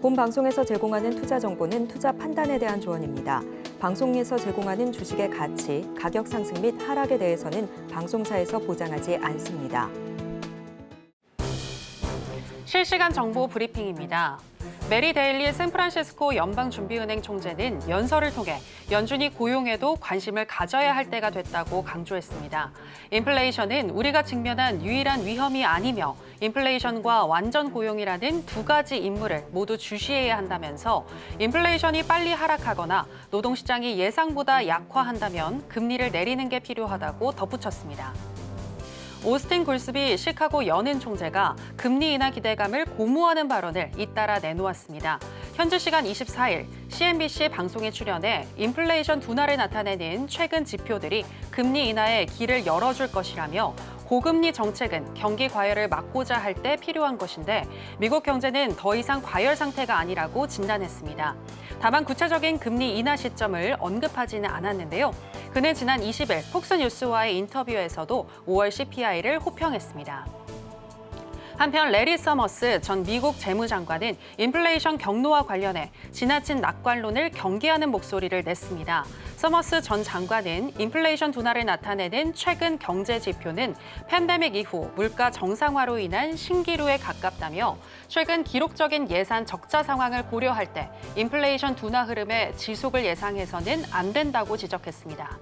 본 방송에서 제공하는 투자 정보는 투자 판단에 대한 조언입니다. 방송에서 제공하는 주식의 가치, 가격 상승 및 하락에 대해서는 방송사에서 보장하지 않습니다. 실시간 정보 브리핑입니다. 메리 데일리 샌프란시스코 연방준비은행 총재는 연설을 통해 연준이 고용에도 관심을 가져야 할 때가 됐다고 강조했습니다. 인플레이션은 우리가 직면한 유일한 위험이 아니며 인플레이션과 완전 고용이라는 두 가지 임무를 모두 주시해야 한다면서 인플레이션이 빨리 하락하거나 노동시장이 예상보다 약화한다면 금리를 내리는 게 필요하다고 덧붙였습니다. 오스틴 골스비 시카고 연은 총재가 금리 인하 기대감을 고무하는 발언을 잇따라 내놓았습니다. 현지 시간 24일 CNBC 방송에 출연해 인플레이션 둔화를 나타내는 최근 지표들이 금리 인하에 길을 열어줄 것이라며 고금리 정책은 경기 과열을 막고자 할 때 필요한 것인데 미국 경제는 더 이상 과열 상태가 아니라고 진단했습니다. 다만 구체적인 금리 인하 시점을 언급하지는 않았는데요. 그는 지난 20일 폭스뉴스와의 인터뷰에서도 5월 CPI를 호평했습니다. 한편 레리 서머스 전 미국 재무장관은 인플레이션 경로와 관련해 지나친 낙관론을 경계하는 목소리를 냈습니다. 서머스 전 장관은 인플레이션 둔화를 나타내는 최근 경제 지표는 팬데믹 이후 물가 정상화로 인한 신기루에 가깝다며 최근 기록적인 예산 적자 상황을 고려할 때 인플레이션 둔화 흐름의 지속을 예상해서는 안 된다고 지적했습니다.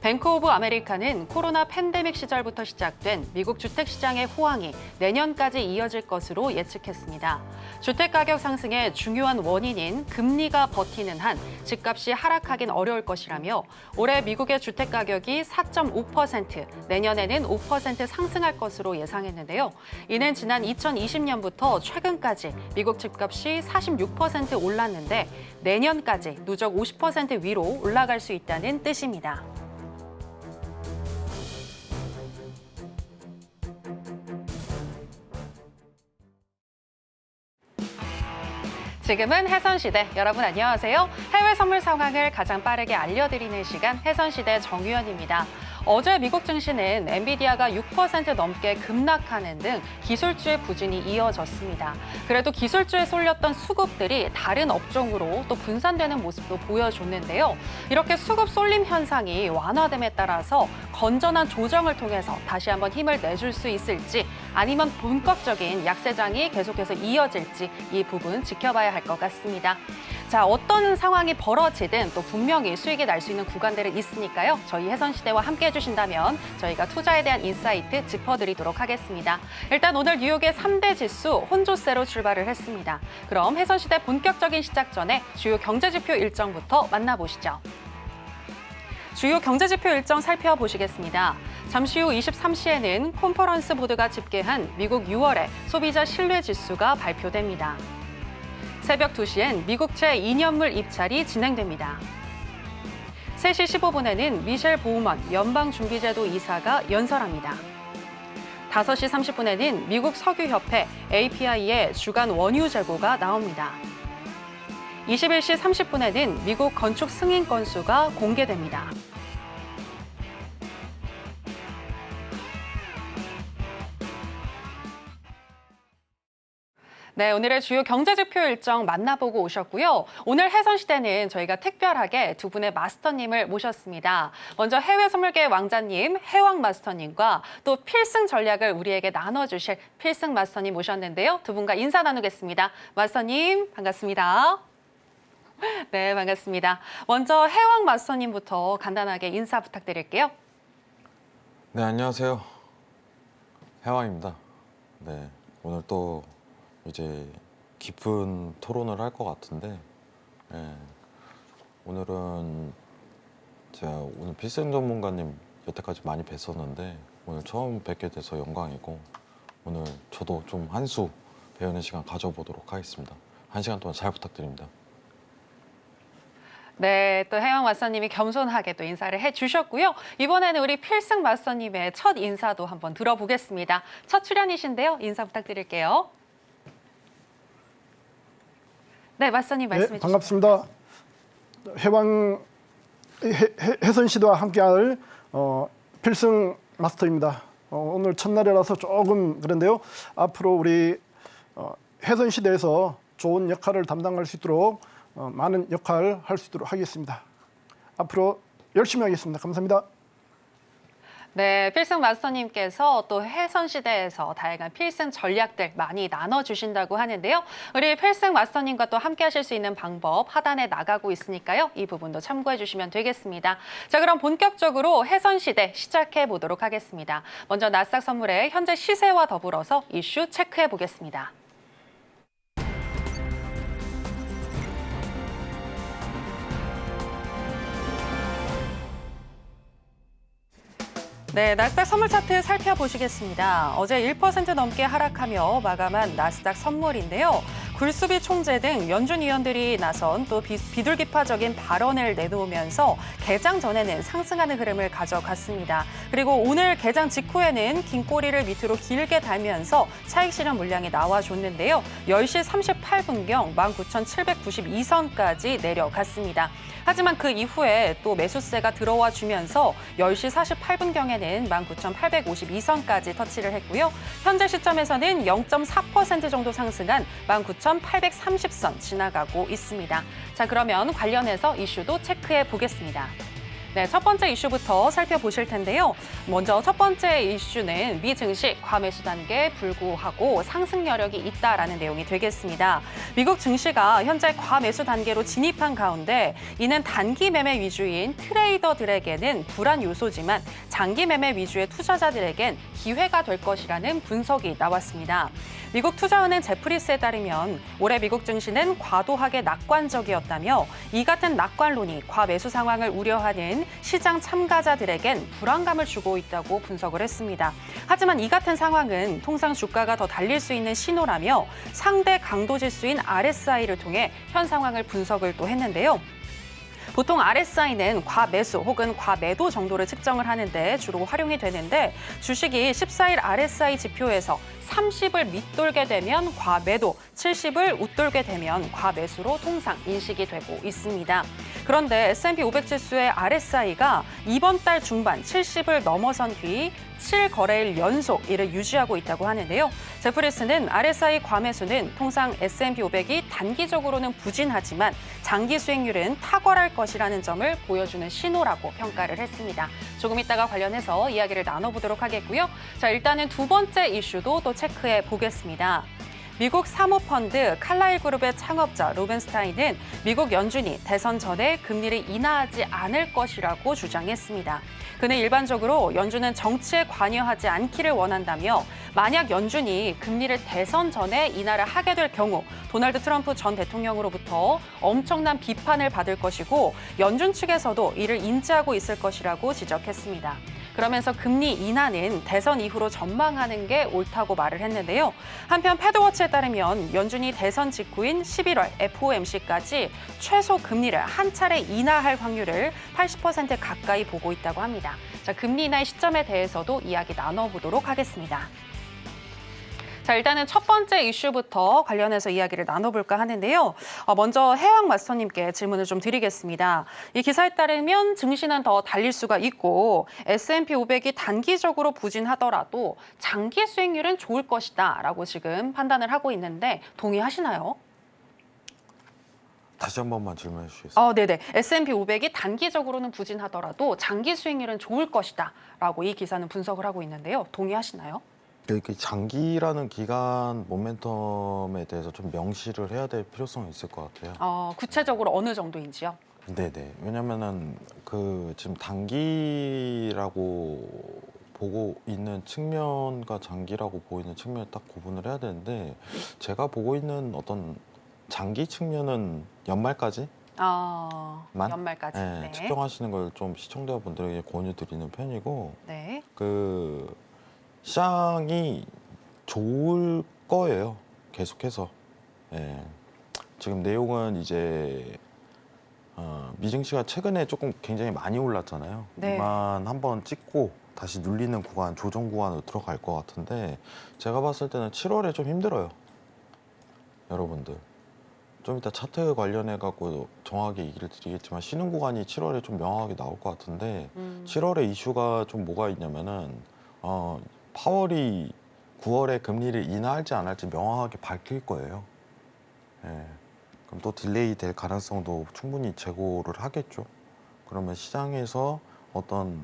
뱅크 오브 아메리카는 코로나 팬데믹 시절부터 시작된 미국 주택시장의 호황이 내년까지 이어질 것으로 예측했습니다. 주택가격 상승의 중요한 원인인 금리가 버티는 한 집값이 하락하긴 어려울 것이라며 올해 미국의 주택가격이 4.5%, 내년에는 5% 상승할 것으로 예상했는데요. 이는 지난 2020년부터 최근까지 미국 집값이 46% 올랐는데 내년까지 누적 50% 위로 올라갈 수 있다는 뜻입니다. 지금은 해선시대. 여러분 안녕하세요. 해외 선물 상황을 가장 빠르게 알려드리는 시간 해선시대 정유현입니다. 어제 미국 증시는 엔비디아가 6% 넘게 급락하는 등 기술주의 부진이 이어졌습니다. 그래도 기술주에 쏠렸던 수급들이 다른 업종으로 또 분산되는 모습도 보여줬는데요. 이렇게 수급 쏠림 현상이 완화됨에 따라서 건전한 조정을 통해서 다시 한번 힘을 내줄 수 있을지 아니면 본격적인 약세장이 계속해서 이어질지 이 부분 지켜봐야 할 것 같습니다. 자, 어떤 상황이 벌어지든 또 분명히 수익이 날 수 있는 구간들은 있으니까요. 저희 해선시대와 함께 해주신다면 저희가 투자에 대한 인사이트 짚어드리도록 하겠습니다. 일단 오늘 뉴욕의 3대 지수 혼조세로 출발을 했습니다. 그럼 해선시대 본격적인 시작 전에 주요 경제지표 일정부터 만나보시죠. 주요 경제지표 일정 살펴보시겠습니다. 잠시 후 23시에는 컨퍼런스 보드가 집계한 미국 6월의 소비자 신뢰지수가 발표됩니다. 새벽 2시엔 미국채 2년물 입찰이 진행됩니다. 3시 15분에는 미셸 보우먼 연방준비제도 이사가 연설합니다. 5시 30분에는 미국 석유협회 API의 주간 원유 재고가 나옵니다. 21시 30분에는 미국 건축 승인 건수가 공개됩니다. 네, 오늘의 주요 경제지표 일정 만나보고 오셨고요. 오늘 해선시대는 저희가 특별하게 두 분의 마스터님을 모셨습니다. 먼저 해외 선물계 왕자님, 해왕 마스터님과 또 필승 전략을 우리에게 나눠주실 필승 마스터님 모셨는데요. 두 분과 인사 나누겠습니다. 마스터님, 반갑습니다. 네, 반갑습니다. 먼저 해왕 마스터님부터 간단하게 인사 부탁드릴게요. 네, 안녕하세요. 해왕입니다. 네, 오늘 또 이제 깊은 토론을 할 것 같은데 오늘은 제가 오늘 필승 전문가님 여태까지 많이 뵀었는데 오늘 처음 뵙게 돼서 영광이고 오늘 저도 좀 한 수 배우는 시간 가져보도록 하겠습니다. 1시간 동안 잘 부탁드립니다. 네, 또 해왕 마스터님이 겸손하게 또 인사를 해주셨고요. 이번에는 우리 필승 마스터님의 첫 인사도 한번 들어보겠습니다. 첫 출연이신데요. 인사 부탁드릴게요. 네, 마스터님 말씀해 주시죠. 반갑습니다. 해선시대와 함께할 필승 마스터입니다. 오늘 첫날이라서 조금 그런데요. 앞으로 우리 해선시대에서 좋은 역할을 담당할 수 있도록 많은 역할 할 수 있도록 하겠습니다. 앞으로 열심히 하겠습니다. 감사합니다. 네, 필승 마스터님께서 또 해선시대에서 다양한 필승 전략들 많이 나눠주신다고 하는데요. 우리 필승 마스터님과 또 함께 하실 수 있는 방법 하단에 나가고 있으니까요. 이 부분도 참고해 주시면 되겠습니다. 자, 그럼 본격적으로 해선시대 시작해 보도록 하겠습니다. 먼저 나스닥 선물의 현재 시세와 더불어서 이슈 체크해 보겠습니다. 네, 나스닥 선물 차트 살펴보시겠습니다. 어제 1% 넘게 하락하며 마감한 나스닥 선물인데요. 굴수비 총재 등 연준 위원들이 나선 또 비둘기파적인 발언을 내놓으면서 개장 전에는 상승하는 흐름을 가져갔습니다. 그리고 오늘 개장 직후에는 긴 꼬리를 밑으로 길게 달면서 차익 실현 물량이 나와줬는데요. 10시 38분경 19,792선까지 내려갔습니다. 하지만 그 이후에 또 매수세가 들어와 주면서 10시 48분경에는 19,852선까지 터치를 했고요. 현재 시점에서는 0.4% 정도 상승한 19,830선 지나가고 있습니다. 자, 그러면 관련해서 이슈도 체크해 보겠습니다. 네, 첫 번째 이슈부터 살펴보실 텐데요. 먼저 첫 번째 이슈는 미 증시 과매수 단계에 불구하고 상승 여력이 있다라는 내용이 되겠습니다. 미국 증시가 현재 과매수 단계로 진입한 가운데 이는 단기 매매 위주인 트레이더들에게는 불안 요소지만 장기 매매 위주의 투자자들에겐 기회가 될 것이라는 분석이 나왔습니다. 미국 투자은행 제프리스에 따르면 올해 미국 증시는 과도하게 낙관적이었다며 이 같은 낙관론이 과매수 상황을 우려하는 시장 참가자들에겐 불안감을 주고 있다고 분석을 했습니다. 하지만 이 같은 상황은 통상 주가가 더 달릴 수 있는 신호라며 상대 강도 지수인 RSI를 통해 현 상황을 분석을 또 했는데요. 보통 RSI는 과매수 혹은 과매도 정도를 측정을 하는데 주로 활용이 되는데 주식이 14일 RSI 지표에서 30을 밑돌게 되면 과매도, 70을 웃돌게 되면 과매수로 통상 인식이 되고 있습니다. 그런데 S&P 500 지수의 RSI가 이번 달 중반 70을 넘어선 뒤 7거래일 연속 이를 유지하고 있다고 하는데요. 제프리스는 RSI 과매수는 통상 S&P 500이 단기적으로는 부진하지만 장기 수익률은 탁월할 것이라는 점을 보여주는 신호라고 평가를 했습니다. 조금 이따가 관련해서 이야기를 나눠보도록 하겠고요. 자, 일단은 두 번째 이슈도 또 체크해 보겠습니다. 미국 사모펀드 칼라일 그룹의 창업자 로벤스타인은 미국 연준이 대선 전에 금리를 인하하지 않을 것이라고 주장했습니다. 그는 일반적으로 연준은 정치에 관여하지 않기를 원한다며 만약 연준이 금리를 대선 전에 인하를 하게 될 경우 도널드 트럼프 전 대통령으로부터 엄청난 비판을 받을 것이고 연준 측에서도 이를 인지하고 있을 것이라고 지적했습니다. 그러면서 금리 인하는 대선 이후로 전망하는 게 옳다고 말을 했는데요. 한편 패드워치에 따르면 연준이 대선 직후인 11월 FOMC까지 최소 금리를 한 차례 인하할 확률을 80% 가까이 보고 있다고 합니다. 자, 금리 인하의 시점에 대해서도 이야기 나눠보도록 하겠습니다. 자, 일단은 첫 번째 이슈부터 관련해서 이야기를 나눠볼까 하는데요. 먼저 해왕 마스터님께 질문을 좀 드리겠습니다. 이 기사에 따르면 증시는 더 달릴 수가 있고 S&P 500이 단기적으로 부진하더라도 장기 수익률은 좋을 것이다 라고 지금 판단을 하고 있는데 동의하시나요? 다시 한 번만 질문해 주시겠어요? 네네. S&P 500이 단기적으로는 부진하더라도 장기 수익률은 좋을 것이다 라고 이 기사는 분석을 하고 있는데요. 동의하시나요? 이렇게 장기라는 기간 모멘텀에 대해서 좀 명시를 해야 될 필요성이 있을 것 같아요. 구체적으로 어느 정도인지요? 네네. 왜냐면은 지금 단기라고 보고 있는 측면과 장기라고 보이는 측면을 딱 구분을 해야 되는데 제가 보고 있는 어떤 장기 측면은 연말까지 연말까지. 네. 측정하시는 걸 좀 시청자분들에게 권유드리는 편이고 네. 시장이 좋을 거예요. 계속해서. 지금 내용은 이제 미증시가 최근에 조금 굉장히 많이 올랐잖아요. 네. 이만 한번 찍고 다시 눌리는 구간, 조정 구간으로 들어갈 것 같은데 제가 봤을 때는 7월에 좀 힘들어요. 여러분들. 좀 이따 차트 관련해 갖고 정확하게 얘기를 드리겠지만 쉬는 구간이 7월에 좀 명확하게 나올 것 같은데 7월에 이슈가 좀 뭐가 있냐면은 파월이 9월에 금리를 인하할지 안 할지 명확하게 밝힐 거예요. 예. 그럼 또 딜레이 될 가능성도 충분히 제고를 하겠죠. 그러면 시장에서 어떤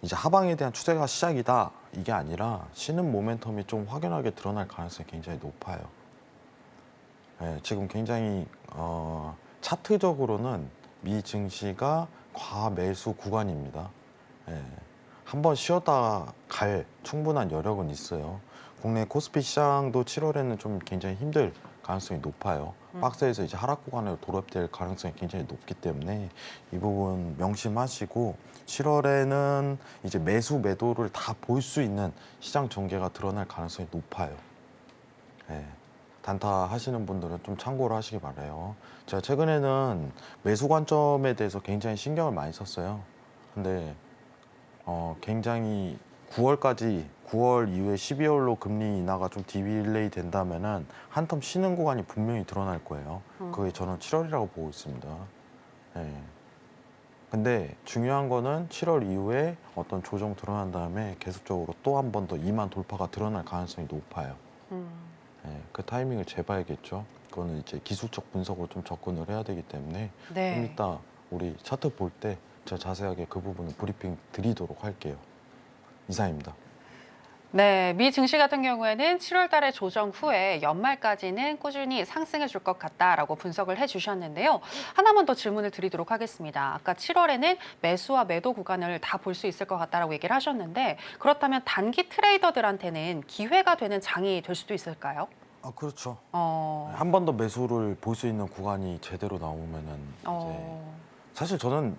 이제 하방에 대한 추세가 시작이다 이게 아니라 쉬는 모멘텀이 좀 확연하게 드러날 가능성이 굉장히 높아요. 예, 지금 굉장히 차트적으로는 미 증시가 과매수 구간입니다. 예, 한번 쉬었다 갈 충분한 여력은 있어요. 국내 코스피 시장도 7월에는 좀 굉장히 힘들 가능성이 높아요. 박스에서 이제 하락 구간으로 돌입될 가능성이 굉장히 높기 때문에 이 부분 명심하시고 7월에는 이제 매수 매도를 다 볼 수 있는 시장 전개가 드러날 가능성이 높아요. 예, 단타 하시는 분들은 좀 참고를 하시기 바라요. 제가 최근에는 매수 관점에 대해서 굉장히 신경을 많이 썼어요. 근데 굉장히 9월 이후에 12월로 금리 인하가 좀 디딜레이 된다면은 한 텀 쉬는 구간이 분명히 드러날 거예요. 그게 저는 7월이라고 보고 있습니다. 예. 근데 중요한 거는 7월 이후에 어떤 조정 드러난 다음에 계속적으로 또 한 번 더 2만 돌파가 드러날 가능성이 높아요. 예, 그 타이밍을 재봐야겠죠. 그거는 이제 기술적 분석으로 좀 접근을 해야 되기 때문에 좀 네. 이따 우리 차트 볼 때 제가 자세하게 그 부분을 브리핑 드리도록 할게요. 이상입니다. 네, 미 증시 같은 경우에는 7월 달에 조정 후에 연말까지는 꾸준히 상승해 줄 것 같다라고 분석을 해주셨는데요. 하나만 더 질문을 드리도록 하겠습니다. 아까 7월에는 매수와 매도 구간을 다 볼 수 있을 것 같다라고 얘기를 하셨는데 그렇다면 단기 트레이더들한테는 기회가 되는 장이 될 수도 있을까요? 아, 그렇죠. 어, 한 번 더 매수를 볼 수 있는 구간이 제대로 나오면은 이제 사실 저는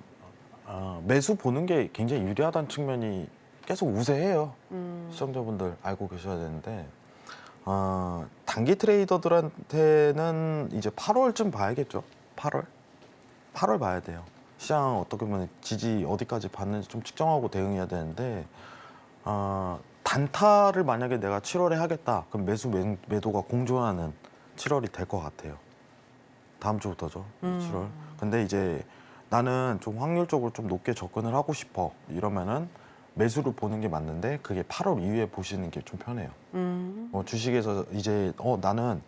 매수 보는 게 굉장히 유리하다는 측면이 계속 우세해요. 시청자분들 알고 계셔야 되는데 단기 트레이더들한테는 이제 8월쯤 봐야겠죠. 8월 봐야 돼요. 시장 어떻게 보면 지지 어디까지 받는지 좀 측정하고 대응해야 되는데 단타를 만약에 내가 7월에 하겠다. 그럼 매수 매도가 공존하는 7월이 될 것 같아요. 다음 주부터죠. 7월. 근데 이제 나는 좀 확률적으로 좀 높게 접근을 하고 싶어. 이러면은 매수를 보는 게 맞는데 그게 8월 이후에 보시는 게 좀 편해요. 주식에서 이제 나는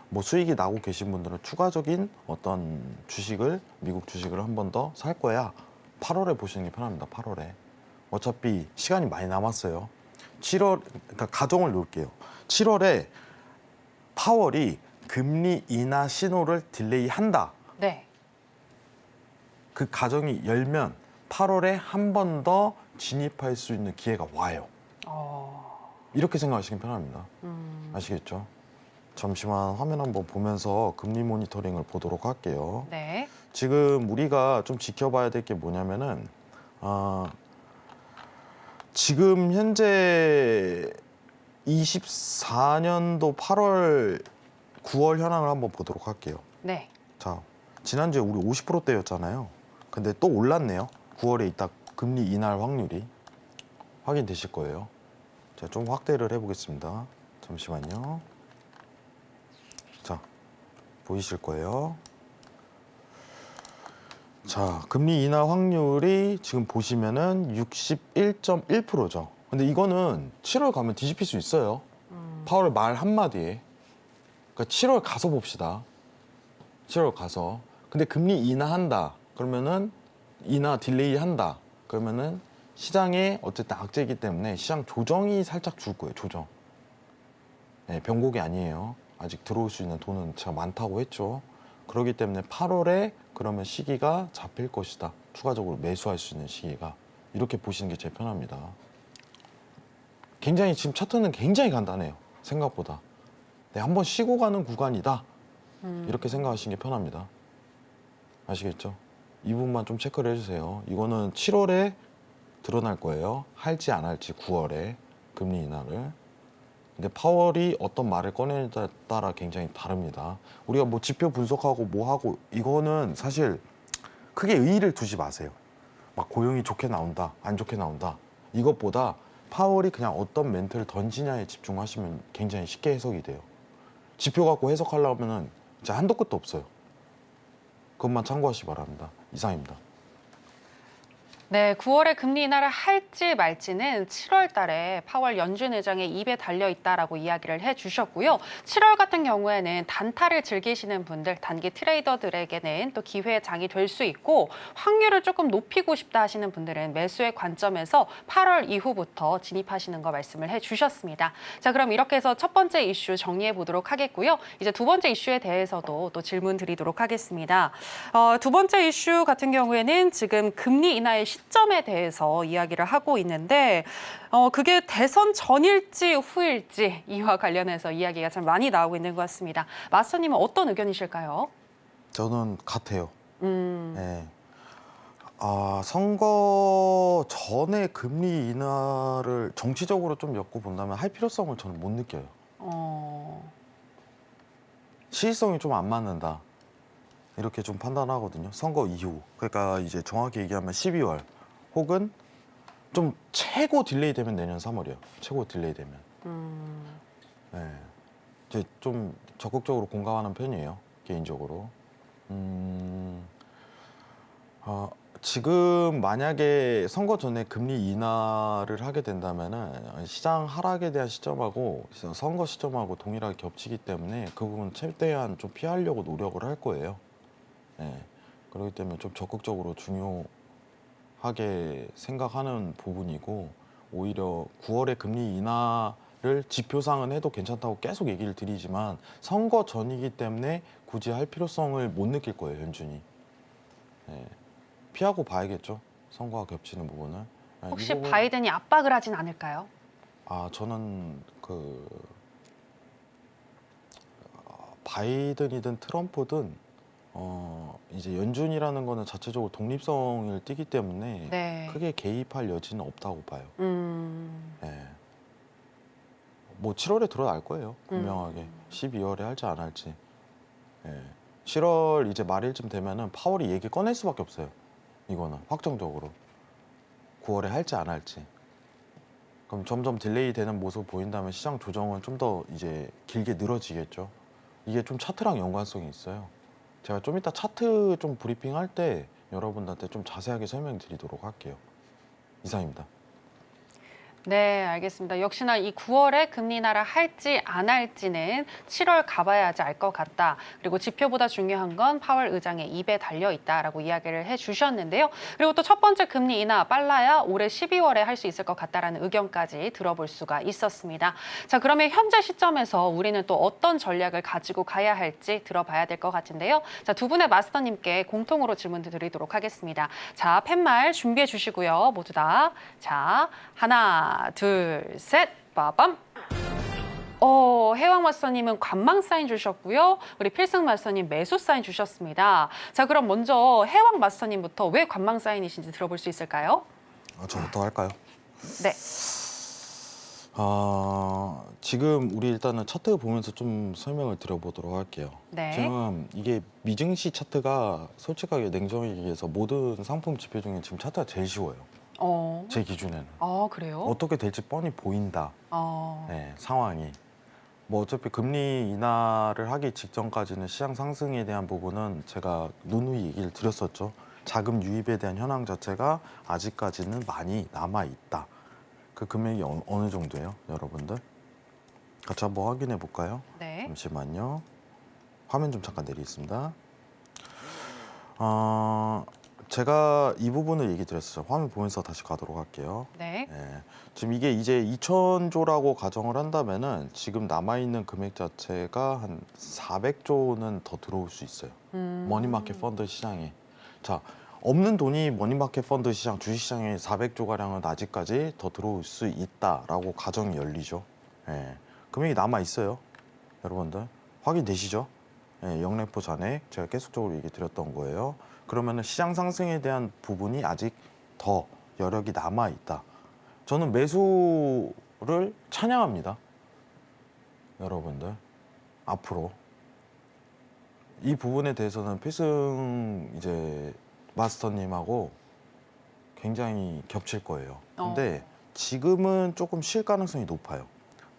뭐 수익이 나고 계신 분들은 추가적인 어떤 주식을 미국 주식을 한 번 더 살 거야. 8월에 보시는 게 편합니다. 8월에. 어차피 시간이 많이 남았어요. 7월 그러니까 가정을 놓을게요. 7월에 파월이 금리 인하 신호를 딜레이 한다. 네. 그 가정이 열면 8월에 한 번 더 진입할 수 있는 기회가 와요. 이렇게 생각하시긴 편합니다. 아시겠죠? 잠시만 화면 한번 보면서 금리 모니터링을 보도록 할게요. 네. 지금 우리가 좀 지켜봐야 될 게 뭐냐면은 지금 현재 24년도 8월, 9월 현황을 한번 보도록 할게요. 네. 자, 지난주에 우리 50%대였잖아요. 근데 또 올랐네요. 9월에 이따 금리 인하 확률이 확인되실 거예요. 제가 좀 확대를 해보겠습니다. 잠시만요. 자, 보이실 거예요. 자, 금리 인하 확률이 지금 보시면은 61.1%죠. 근데 이거는 7월 가면 뒤집힐 수 있어요. 8월 말 한마디에. 그러니까 7월 가서 봅시다. 7월 가서. 근데 금리 인하한다. 그러면은 인하 딜레이 한다. 그러면은 시장에 어쨌든 악재이기 때문에 시장 조정이 살짝 줄 거예요. 조정. 네, 변곡이 아니에요. 아직 들어올 수 있는 돈은 제가 많다고 했죠. 그렇기 때문에 8월에 그러면 시기가 잡힐 것이다. 추가적으로 매수할 수 있는 시기가. 이렇게 보시는 게 제일 편합니다. 굉장히 지금 차트는 굉장히 간단해요. 생각보다. 네, 한번 쉬고 가는 구간이다. 이렇게 생각하시는 게 편합니다. 아시겠죠? 이 부분만 좀 체크를 해주세요. 이거는 7월에 드러날 거예요. 할지 안 할지 9월에 금리 인하를. 근데 파월이 어떤 말을 꺼내느냐에 따라 굉장히 다릅니다. 우리가 뭐 지표 분석하고 뭐 하고 이거는 사실 크게 의의를 두지 마세요. 막 고용이 좋게 나온다, 안 좋게 나온다. 이것보다 파월이 그냥 어떤 멘트를 던지냐에 집중하시면 굉장히 쉽게 해석이 돼요. 지표 갖고 해석하려면은 진짜 한도 끝도 없어요. 그것만 참고하시기 바랍니다. 이상입니다. 네, 9월에 금리 인하를 할지 말지는 7월 달에 파월 연준 의장의 입에 달려 있다라고 이야기를 해주셨고요. 7월 같은 경우에는 단타를 즐기시는 분들, 단기 트레이더들에게는 또 기회의 장이 될 수 있고 확률을 조금 높이고 싶다 하시는 분들은 매수의 관점에서 8월 이후부터 진입하시는 거 말씀을 해주셨습니다. 자, 그럼 이렇게 해서 첫 번째 이슈 정리해 보도록 하겠고요. 이제 두 번째 이슈에 대해서도 또 질문 드리도록 하겠습니다. 두 번째 이슈 같은 경우에는 지금 금리 인하의 시점에 대해서 이야기를 하고 있는데 그게 대선 전일지 후일지 이와 관련해서 이야기가 참 많이 나오고 있는 것 같습니다. 마스터님은 어떤 의견이실까요? 저는 같아요. 네. 선거 전에 금리 인하를 정치적으로 좀 엮고 본다면 할 필요성을 저는 못 느껴요. 시의성이 좀 안 맞는다. 이렇게 좀 판단하거든요. 선거 이후. 그러니까 이제 정확히 얘기하면 12월 혹은 좀 최고 딜레이 되면 내년 3월이요. 최고 딜레이 되면. 네. 이제 좀 적극적으로 공감하는 편이에요. 개인적으로. 지금 만약에 선거 전에 금리 인하를 하게 된다면은 시장 하락에 대한 시점하고 선거 시점하고 동일하게 겹치기 때문에 그 부분 최대한 좀 피하려고 노력을 할 거예요. 네. 그렇기 때문에 좀 적극적으로 중요하게 생각하는 부분이고 오히려 9월에 금리 인하를 지표상은 해도 괜찮다고 계속 얘기를 드리지만 선거 전이기 때문에 굳이 할 필요성을 못 느낄 거예요, 연준이. 네. 피하고 봐야겠죠. 선거와 겹치는 부분을. 혹시 바이든이 압박을 하진 않을까요? 저는 바이든이든 트럼프든 이제 연준이라는 거는 자체적으로 독립성을 띠기 때문에 네. 크게 개입할 여지는 없다고 봐요. 네. 뭐 7월에 드러날 거예요. 분명하게. 12월에 할지 안 할지. 네. 7월 이제 말일쯤 되면은 파월이 얘기 꺼낼 수밖에 없어요. 이거는 확정적으로 9월에 할지 안 할지. 그럼 점점 딜레이 되는 모습 보인다면 시장 조정은 좀 더 이제 길게 늘어지겠죠. 이게 좀 차트랑 연관성이 있어요. 제가 좀 이따 차트 좀 브리핑 할 때 여러분들한테 좀 자세하게 설명드리도록 할게요. 이상입니다. 네, 알겠습니다. 역시나 이 9월에 금리 인하를 할지 안 할지는 7월 가봐야지 알 것 같다. 그리고 지표보다 중요한 건 파월 의장의 입에 달려 있다라고 이야기를 해주셨는데요. 그리고 또 첫 번째 금리 인하 빨라야 올해 12월에 할 수 있을 것 같다라는 의견까지 들어볼 수가 있었습니다. 자, 그러면 현재 시점에서 우리는 또 어떤 전략을 가지고 가야 할지 들어봐야 될 것 같은데요. 자, 두 분의 마스터님께 공통으로 질문 드리도록 하겠습니다. 자, 팻말 준비해 주시고요. 모두 다. 자, 하나, 둘, 셋, 빠밤. 해왕 마스터님은 관망 사인 주셨고요. 우리 필승 마스터님 매수 사인 주셨습니다. 자, 그럼 먼저 해왕 마스터님부터 왜 관망 사인이신지 들어볼 수 있을까요? 저부터 할까요? 네. 지금 우리 일단은 차트 보면서 좀 설명을 드려보도록 할게요. 네. 지금 이게 미증시 차트가 솔직하게 냉정하게 얘기해서 모든 상품 지표 중에 지금 차트가 제일 쉬워요. 제 기준에는. 그래요? 어떻게 될지 뻔히 보인다. 네, 상황이. 뭐 어차피 금리 인하를 하기 직전까지는 시장 상승에 대한 부분은 제가 누누이 얘기를 드렸었죠. 자금 유입에 대한 현황 자체가 아직까지는 많이 남아있다. 그 금액이 어느 정도예요, 여러분들? 같이 한번 확인해 볼까요? 네. 잠시만요. 화면 좀 잠깐 내리겠습니다. 제가 이 부분을 얘기 드렸어요. 화면 보면서 다시 가도록 할게요. 네. 지금 이게 이제 2,000조라고 가정을 한다면은 지금 남아있는 금액 자체가 한 400조는 더 들어올 수 있어요. 머니마켓 펀드 시장에. 자, 없는 돈이 머니마켓 펀드 시장, 주식시장에 400조가량은 아직까지 더 들어올 수 있다라고 가정이 열리죠. 금액이 남아있어요. 여러분들. 확인되시죠? 영래포 잔액 제가 계속적으로 얘기 드렸던 거예요. 그러면은 시장 상승에 대한 부분이 아직 더 여력이 남아 있다. 저는 매수를 찬양합니다. 여러분들 앞으로 이 부분에 대해서는 필승 이제 마스터님하고 굉장히 겹칠 거예요. 근데 지금은 조금 쉴 가능성이 높아요.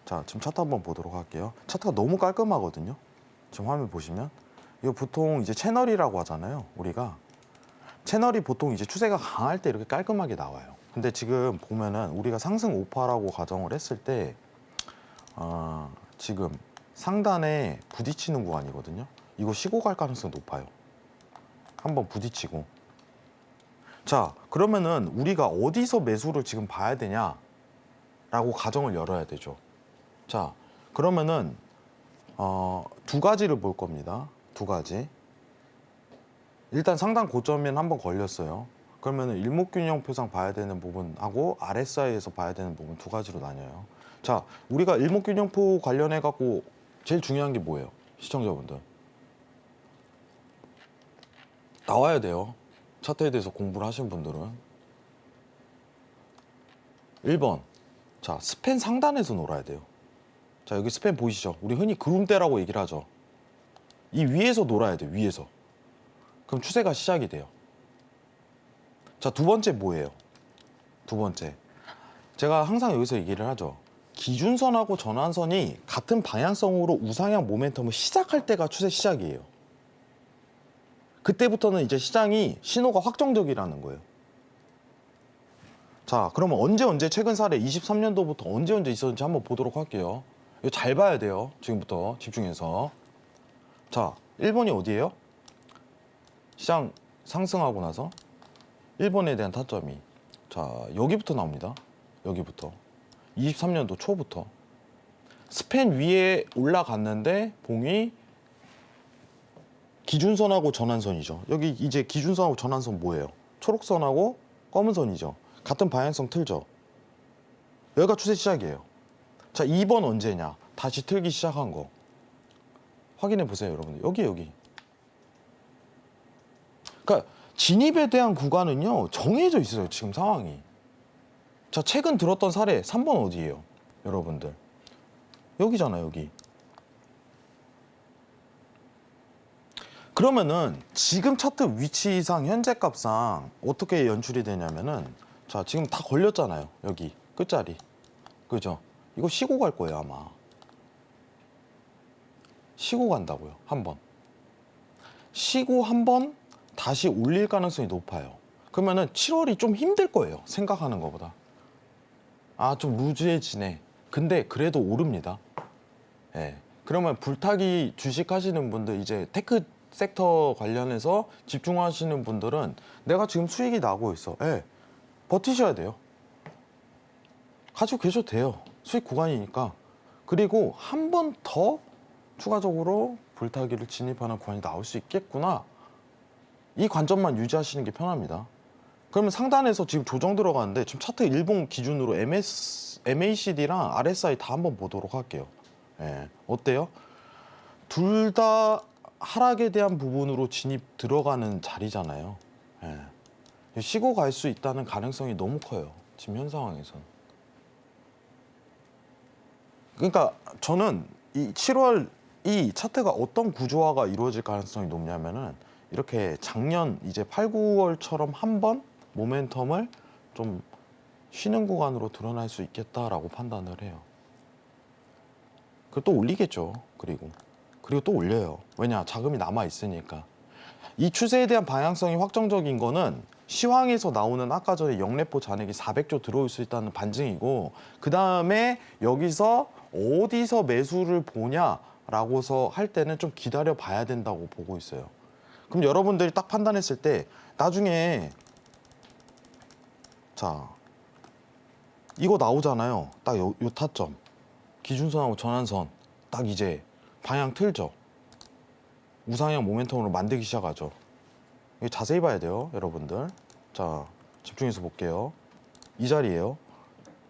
자, 지금 차트 한번 보도록 할게요. 차트가 너무 깔끔하거든요. 지금 화면 보시면 이거 보통 이제 채널이라고 하잖아요. 우리가 채널이 보통 이제 추세가 강할 때 이렇게 깔끔하게 나와요. 근데 지금 보면은 우리가 상승 오파라고 가정을 했을 때 지금 상단에 부딪히는 구간이거든요. 이거 쉬고 갈 가능성이 높아요. 한번 부딪히고. 자, 그러면은 우리가 어디서 매수를 지금 봐야 되냐라고 가정을 열어야 되죠. 자, 그러면은 두 가지를 볼 겁니다. 두 가지. 일단 상단 고점엔 한번 걸렸어요. 그러면은 일목균형표상 봐야 되는 부분하고 RSI에서 봐야 되는 부분 두 가지로 나뉘어요. 자, 우리가 일목균형표 관련해 갖고 제일 중요한 게 뭐예요? 시청자분들 나와야 돼요. 차트에 대해서 공부를 하신 분들은 1번, 자, 스팬 상단에서 놀아야 돼요. 자, 여기 스팬 보이시죠? 우리 흔히 구름대라고 얘기를 하죠. 이 위에서 놀아야 돼요. 위에서. 그럼 추세가 시작이 돼요. 자, 두 번째 뭐예요? 두 번째, 제가 항상 여기서 얘기를 하죠. 기준선하고 전환선이 같은 방향성으로 우상향 모멘텀을 시작할 때가 추세 시작이에요. 그때부터는 이제 시장이 신호가 확정적이라는 거예요. 자, 그러면 언제 최근 사례 23년도부터 언제 있었는지 한번 보도록 할게요. 이거 잘 봐야 돼요. 지금부터 집중해서. 자, 1번이 어디예요? 시장 상승하고 나서 1번에 대한 타점이, 자, 여기부터 나옵니다. 여기부터 23년도 초부터 스팬 위에 올라갔는데 봉이 기준선하고 전환선이죠. 여기 이제 기준선하고 전환선 뭐예요? 초록선하고 검은 선이죠. 같은 방향성 틀죠. 여기가 추세 시작이에요. 자, 2번 언제냐? 다시 틀기 시작한 거 확인해 보세요, 여러분들. 여기. 그러니까 진입에 대한 구간은요 정해져 있어요. 지금 상황이. 자, 최근 들었던 사례 3번 어디예요, 여러분들? 여기잖아요, 여기. 그러면은 지금 차트 위치상 현재 값상 어떻게 연출이 되냐면은, 자, 지금 다 걸렸잖아요. 여기 끝자리. 그죠? 이거 쉬고 갈 거예요, 아마. 쉬고 간다고요. 한번. 쉬고 한번 다시 올릴 가능성이 높아요. 그러면은 7월이 좀 힘들 거예요. 생각하는 것보다. 아, 좀 루즈해지네. 근데 그래도 오릅니다. 예. 그러면 불타기 주식 하시는 분들, 이제 테크 섹터 관련해서 집중하시는 분들은 내가 지금 수익이 나고 있어. 예. 버티셔야 돼요. 가지고 계셔도 돼요. 수익 구간이니까. 그리고 한 번 더 추가적으로 불타기를 진입하는 구간이 나올 수 있겠구나. 이 관점만 유지하시는 게 편합니다. 그러면 상단에서 지금 조정 들어가는데 지금 차트 일봉 기준으로 MACD랑 RSI 다 한번 보도록 할게요. 예. 어때요? 둘 다 하락에 대한 부분으로 진입 들어가는 자리잖아요. 예. 쉬고 갈 수 있다는 가능성이 너무 커요. 지금 현 상황에서는. 그러니까 저는 이 7월 이 차트가 어떤 구조화가 이루어질 가능성이 높냐면은, 이렇게 작년 이제 8, 9월처럼 한번 모멘텀을 좀 쉬는 구간으로 드러날 수 있겠다라고 판단을 해요. 그리고 또 올리겠죠. 그리고 또 올려요. 왜냐? 자금이 남아 있으니까. 이 추세에 대한 방향성이 확정적인 거는 시황에서 나오는 아까 전에 영래포 잔액이 400조 들어올 수 있다는 반증이고, 그 다음에 여기서 어디서 매수를 보냐라고서 할 때는 좀 기다려 봐야 된다고 보고 있어요. 그럼 여러분들이 딱 판단했을 때 나중에, 자, 이거 나오잖아요. 딱 요 타점, 기준선하고 전환선 딱 이제 방향 틀죠. 우상향 모멘텀으로 만들기 시작하죠. 이거 자세히 봐야 돼요, 여러분들. 자, 집중해서 볼게요. 이 자리예요.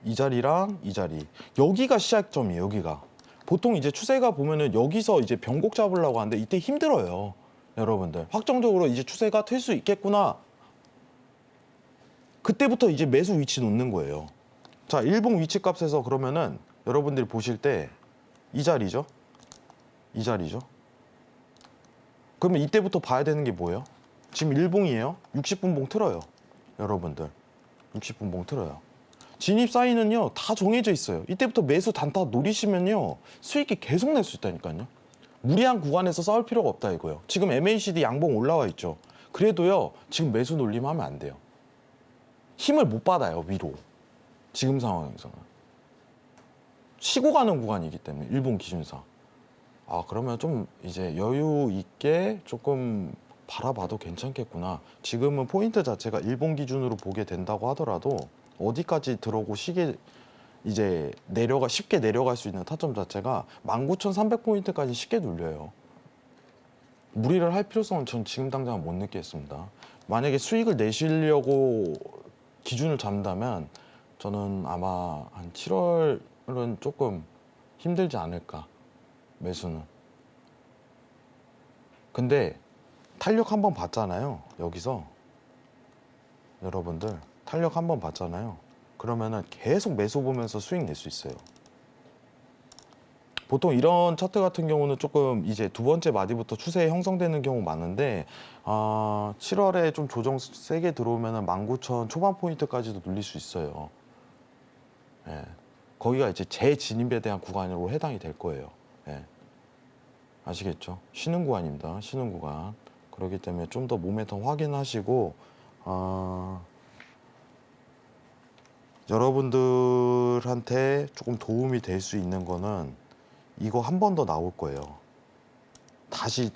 이 자리랑 이 자리. 여기가 시작점이에요, 여기가. 보통 이제 추세가 보면은 여기서 이제 변곡 잡으려고 하는데 이때 힘들어요, 여러분들. 확정적으로 이제 추세가 틀 수 있겠구나. 그때부터 이제 매수 위치 놓는 거예요. 자, 일봉 위치 값에서 그러면은 여러분들이 보실 때 이 자리죠? 이 자리죠? 그러면 이때부터 봐야 되는 게 뭐예요? 지금 일봉이에요. 60분 봉 틀어요, 여러분들. 60분 봉 틀어요. 진입 사인은요 다 정해져 있어요. 이때부터 매수 단타 노리시면요 수익이 계속 낼 수 있다니까요. 무리한 구간에서 싸울 필요가 없다 이거예요. 지금 MACD 양봉 올라와 있죠. 그래도요, 지금 매수 놀림하면 안 돼요. 힘을 못 받아요, 위로. 지금 상황에서는. 쉬고 가는 구간이기 때문에, 일본 기준상. 아, 그러면 좀 이제 여유 있게 조금 바라봐도 괜찮겠구나. 지금은 포인트 자체가 일본 기준으로 보게 된다고 하더라도 어디까지 들어오고 이제 쉽게 내려갈 수 있는 타점 자체가 19,300포인트까지 쉽게 눌려요. 무리를 할 필요성은 전 지금 당장 못 느끼겠습니다. 만약에 수익을 내시려고 기준을 잡는다면 저는 아마 한 7월은 조금 힘들지 않을까, 매수는. 근데 탄력 한번 봤잖아요, 여기서. 여러분들 탄력 한번 봤잖아요. 그러면은 계속 매수 보면서 수익 낼 수 있어요. 보통 이런 차트 같은 경우는 조금 이제 두 번째 마디부터 추세 형성되는 경우 많은데 7월에 좀 조정 세게 들어오면은 19,000 초반 포인트까지도 눌릴 수 있어요. 예. 거기가 이제 재진입에 대한 구간으로 해당이 될 거예요. 예. 아시겠죠? 쉬는 구간입니다. 쉬는 구간. 그렇기 때문에 좀 더 모멘텀 확인하시고 여러분들한테 조금 도움이 될 수 있는 거는 이거 한 번 더 나올 거예요. 다시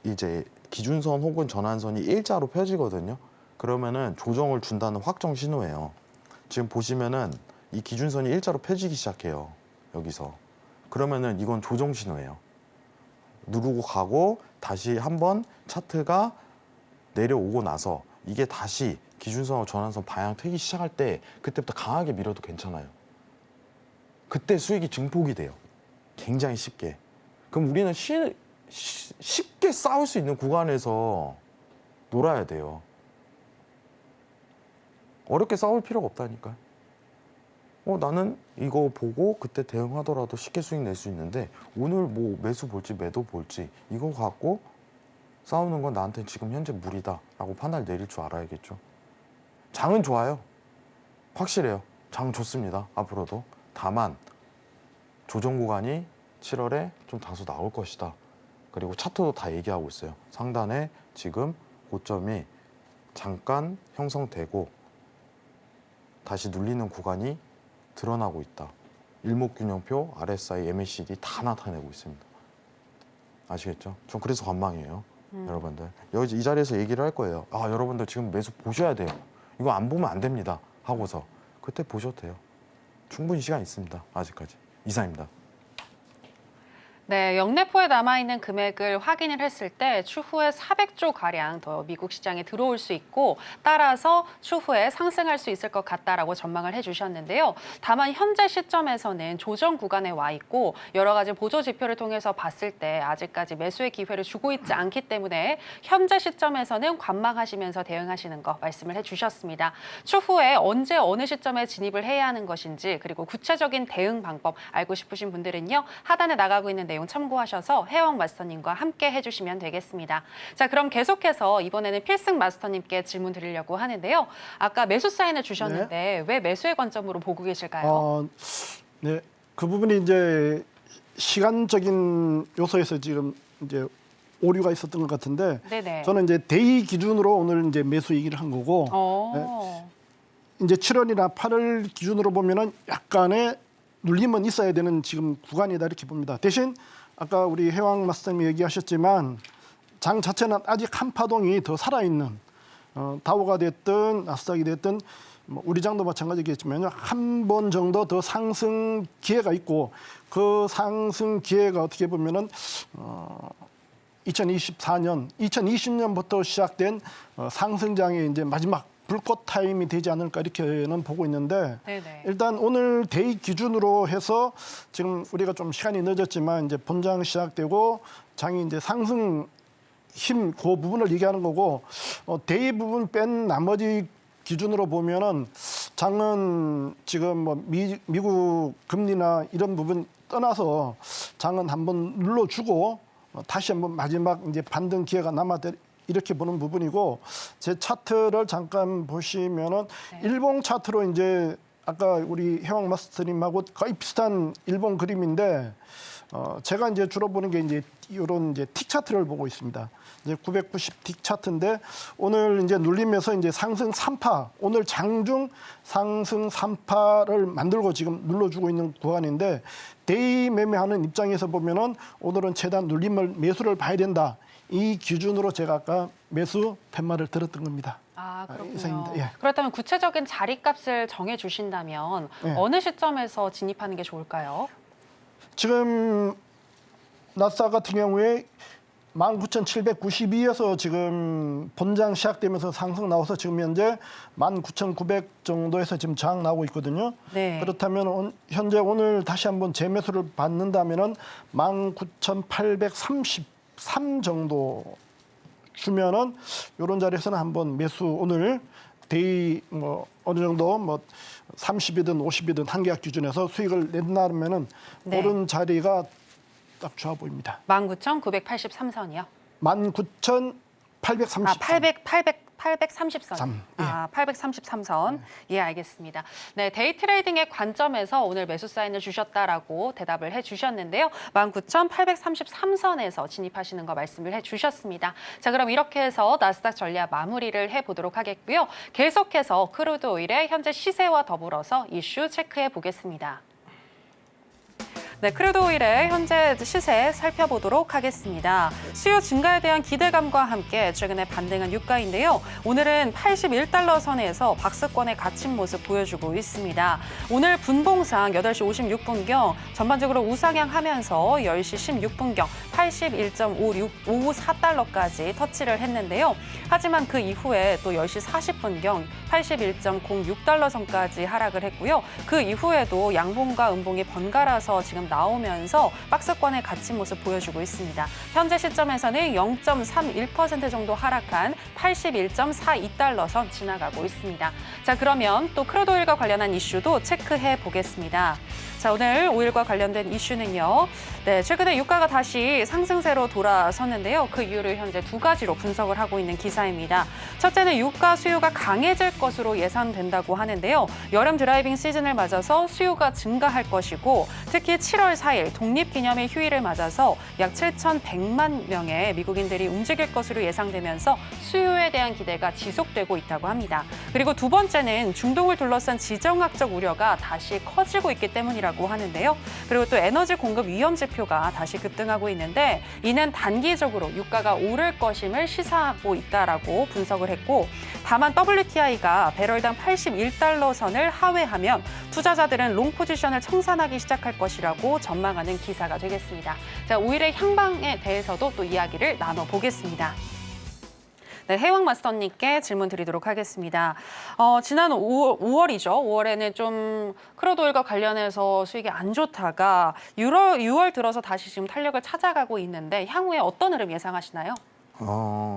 이제 기준선 혹은 전환선이 일자로 펴지거든요. 그러면은 조정을 준다는 확정 신호예요. 지금 보시면은 이 기준선이 일자로 펴지기 시작해요. 여기서. 그러면은 이건 조정 신호예요. 누르고 가고 다시 한번 차트가 내려오고 나서 이게 다시 기준선하고 전환선 방향 트기 시작할 때 그때부터 강하게 밀어도 괜찮아요. 그때 수익이 증폭이 돼요. 굉장히 쉽게. 그럼 우리는 쉽게 싸울 수 있는 구간에서 놀아야 돼요. 어렵게 싸울 필요가 없다니까요. 나는 이거 보고 그때 대응하더라도 쉽게 수익 낼 수 있는데 오늘 뭐 매수 볼지 매도 볼지 이거 갖고 싸우는 건 나한테 지금 현재 무리다 라고 판단을 내릴 줄 알아야겠죠. 장은 좋아요. 확실해요. 장 좋습니다. 앞으로도. 다만 조정 구간이 7월에 좀 다소 나올 것이다. 그리고 차트도 다 얘기하고 있어요. 상단에 지금 고점이 잠깐 형성되고 다시 눌리는 구간이 드러나고 있다. 일목균형표, RSI, MACD 다 나타내고 있습니다. 아시겠죠? 전 그래서 관망이에요. 여러분들. 이 자리에서 얘기를 할 거예요. 여러분들 지금 매수 보셔야 돼요. 이거 안 보면 안 됩니다. 하고서. 그때 보셔도 돼요. 충분히 시간 있습니다. 아직까지. 이상입니다. 네, 영내포에 남아있는 금액을 확인을 했을 때 추후에 400조 가량 더 미국 시장에 들어올 수 있고 따라서 추후에 상승할 수 있을 것 같다라고 전망을 해주셨는데요. 다만 현재 시점에서는 조정 구간에 와 있고 여러 가지 보조 지표를 통해서 봤을 때 아직까지 매수의 기회를 주고 있지 않기 때문에 현재 시점에서는 관망하시면서 대응하시는 거 말씀을 해주셨습니다. 추후에 언제 어느 시점에 진입을 해야 하는 것인지 그리고 구체적인 대응 방법 알고 싶으신 분들은요. 하단에 나가고 있는 내용 참고하셔서 해왕 마스터님과 함께 해주시면 되겠습니다. 자, 그럼 계속해서 이번에는 필승 마스터님께 질문 드리려고 하는데요. 아까 매수 사인을 주셨는데 네. 왜 매수의 관점으로 보고 계실까요? 네, 그 부분이 이제 시간적인 요소에서 지금 이제 오류가 있었던 것 같은데 네네. 저는 이제 데이 기준으로 오늘 이제 매수 얘기를 한 거고 이제 7월이나 8월 기준으로 보면은 약간의 눌림은 있어야 되는 지금 구간이다 이렇게 봅니다. 대신 아까 우리 해왕 마스터님이 얘기하셨지만 장 자체는 아직 한 파동이 더 살아있는 다우가 됐든 나스닥이 됐든 뭐 우리 장도 마찬가지겠지만요. 한 번 정도 더 상승 기회가 있고 그 상승 기회가 어떻게 보면은 2024년, 2020년부터 시작된 상승장의 이제 마지막 불꽃 타임이 되지 않을까 이렇게는 보고 있는데 네네. 일단 오늘 데이 기준으로 해서 지금 우리가 좀 시간이 늦었지만 이제 본장 시작되고 장이 이제 상승 힘 그 부분을 얘기하는 거고 데이 부분 뺀 나머지 기준으로 보면은 장은 지금 뭐 미국 금리나 이런 부분 떠나서 장은 한번 눌러주고 다시 한번 마지막 이제 반등 기회가 남아 이렇게 보는 부분이고 제 차트를 잠깐 보시면은 일봉 차트로 이제 아까 우리 해왕 마스터님하고 거의 비슷한 일본 그림인데 제가 이제 주로 보는 게 이제 이런 이제 틱 차트를 보고 있습니다. 이제 990 틱 차트인데 오늘 이제 눌림에서 이제 상승 3파, 오늘 장중 상승 3파를 만들고 지금 눌러주고 있는 구간인데 데이 매매하는 입장에서 보면은 오늘은 최대한 눌림을 매수를 봐야 된다. 이 기준으로 제가 아까 매수 팻말을 들었던 겁니다. 아, 그렇군요. 이상입니다. 예. 그렇다면 구체적인 자리값을 정해 주신다면 예. 어느 시점에서 진입하는 게 좋을까요? 지금 나스닥 같은 경우에 19,792에서 지금 본장 시작되면서 상승 나와서 지금 현재 19,900 정도에서 지금 저항 나오고 있거든요. 네. 그렇다면 현재 오늘 다시 한번 재매수를 받는다면은 19,833 정도 주면은 이런 자리에서는 한번 매수 오늘 데이 뭐 어느 정도 뭐 30이든 50이든 한 계약 기준에서 수익을 낸다면은 네. 그런 자리가 딱 좋아 보입니다. 19,983선이요? 19,833. 아, 833선. 예. 아, 833선. 예, 알겠습니다. 네, 데이 트레이딩의 관점에서 오늘 매수 사인을 주셨다라고 대답을 해주셨는데요. 19,833선에서 진입하시는 거 말씀을 해주셨습니다. 자, 그럼 이렇게 해서 나스닥 전략 마무리를 해보도록 하겠고요. 계속해서 크루드 오일의 현재 시세와 더불어서 이슈 체크해 보겠습니다. 네, 크루드 오일의 현재 시세 살펴보도록 하겠습니다. 수요 증가에 대한 기대감과 함께 최근에 반등한 유가인데요. 오늘은 81달러 선에서 박스권에 갇힌 모습 보여주고 있습니다. 오늘 분봉상 8시 56분경 전반적으로 우상향하면서 10시 16분경 81.54달러까지 터치를 했는데요. 하지만 그 이후에 또 10시 40분경 81.06달러 선까지 하락을 했고요. 그 이후에도 양봉과 음봉이 번갈아서 지금 나오면서 박스권에 갇힌 모습 보여주고 있습니다. 현재 시점에서는 0.31% 정도 하락한 81.42달러 선 지나가고 있습니다. 자, 그러면 또 크루드 오일과 관련한 이슈도 체크해 보겠습니다. 자, 오늘 오일과 관련된 이슈는요. 네, 최근에 유가가 다시 상승세로 돌아섰는데요. 그 이유를 현재 두 가지로 분석을 하고 있는 기사입니다. 첫째는 유가 수요가 강해질 것으로 예상된다고 하는데요. 여름 드라이빙 시즌을 맞아서 수요가 증가할 것이고 특히 7월 4일 독립기념일 휴일을 맞아서 약 7,100만 명의 미국인들이 움직일 것으로 예상되면서 수요에 대한 기대가 지속되고 있다고 합니다. 그리고 두 번째는 중동을 둘러싼 지정학적 우려가 다시 커지고 있기 때문이라고 하는데요. 그리고 또 에너지 공급 위험 지표가 다시 급등하고 있는데 이는 단기적으로 유가가 오를 것임을 시사하고 있다라고 분석을 했고 다만 WTI가 배럴당 81달러 선을 하회하면 투자자들은 롱 포지션을 청산하기 시작할 것이라고 전망하는 기사가 되겠습니다. 자, 오일의 향방에 대해서도 또 이야기를 나눠보겠습니다. 네, 해왕 마스터님께 질문 드리도록 하겠습니다. 지난 5월이죠. 5월에는 좀 크루드 오일과 관련해서 수익이 안 좋다가 6월 들어서 다시 지금 탄력을 찾아가고 있는데 향후에 어떤 흐름 예상하시나요?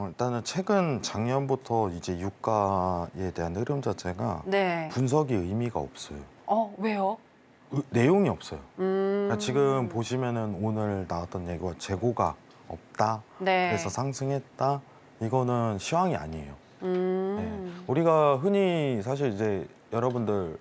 일단은 최근 작년부터 이제 유가에 대한 흐름 자체가 네. 분석이 의미가 없어요. 왜요? 내용이 없어요. 그러니까 지금 보시면은 오늘 나왔던 얘기가 재고가 없다. 네. 그래서 상승했다. 이거는 시황이 아니에요. 네. 우리가 흔히 사실 이제 여러분들